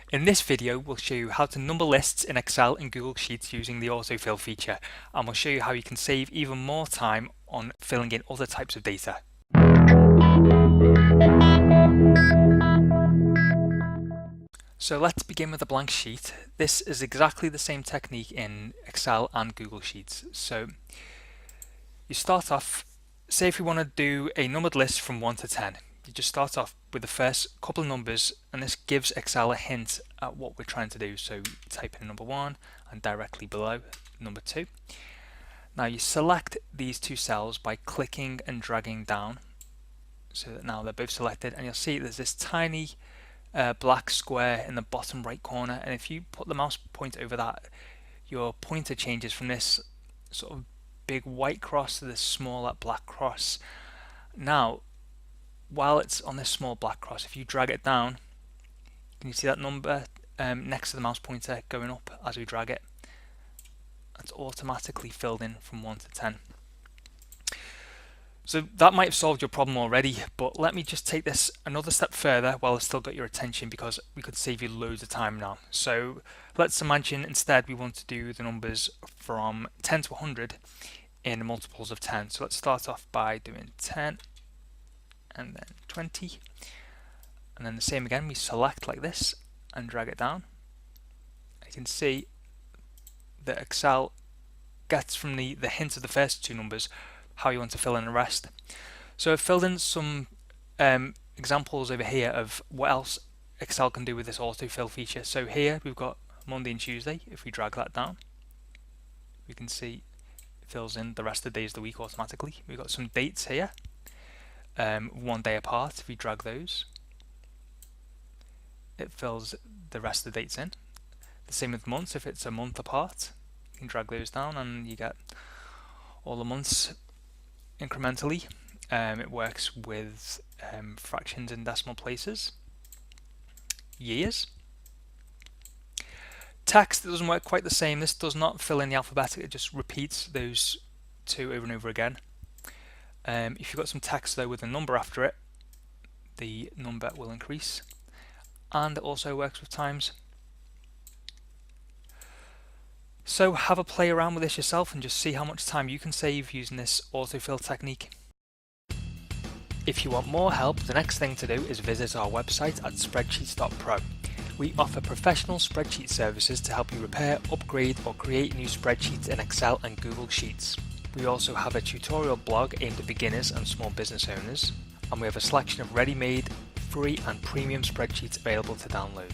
In this video, we'll show you how to number lists in Excel and Google Sheets using the autofill feature, and we'll show you how you can save even more time on filling in other types of data. So let's begin with a blank sheet. This is exactly the same technique in Excel and Google Sheets. So you start off, say if you want to do a numbered list from 1 to 10. You just start off with the first couple of numbers, and this gives Excel a hint at what we're trying to do. So type in number 1 and directly below number 2. Now you select these two cells by clicking and dragging down, so that now they're both selected, and you'll see there's this tiny black square in the bottom right corner, and if you put the mouse pointer over that, your pointer changes from this sort of big white cross to this smaller black cross. Now while it's on this small black cross, if you drag it down, can you see that number next to the mouse pointer going up as we drag it? It's automatically filled in from 1 to 10. So that might have solved your problem already, but let me just take this another step further while I've still got your attention, because we could save you loads of time now. So let's imagine instead we want to do the numbers from 10 to 100 in multiples of 10. So let's start off by doing 10 and then 20, and then the same again, we select like this and drag it down. You can see that Excel gets from the hint of the first two numbers how you want to fill in the rest. So I've filled in some examples over here of what else Excel can do with this autofill feature. So here we've got Monday and Tuesday. If we drag that down, we can see it fills in the rest of the days of the week automatically. We've got some dates here, 1 day apart. If we drag those, it fills the rest of the dates in. The same with months. If it's a month apart, you can drag those down and you get all the months incrementally. It works with fractions and decimal places. Years. Text, it doesn't work quite the same. This does not fill in the alphabetic, it just repeats those two over and over again. If you've got some text though with a number after it, the number will increase, and it also works with times. So have a play around with this yourself and just see how much time you can save using this autofill technique. If you want more help, the next thing to do is visit our website at Spreadsheets.pro. We offer professional spreadsheet services to help you repair, upgrade or create new spreadsheets in Excel and Google Sheets. We also have a tutorial blog aimed at beginners and small business owners, and we have a selection of ready-made, free and premium spreadsheets available to download.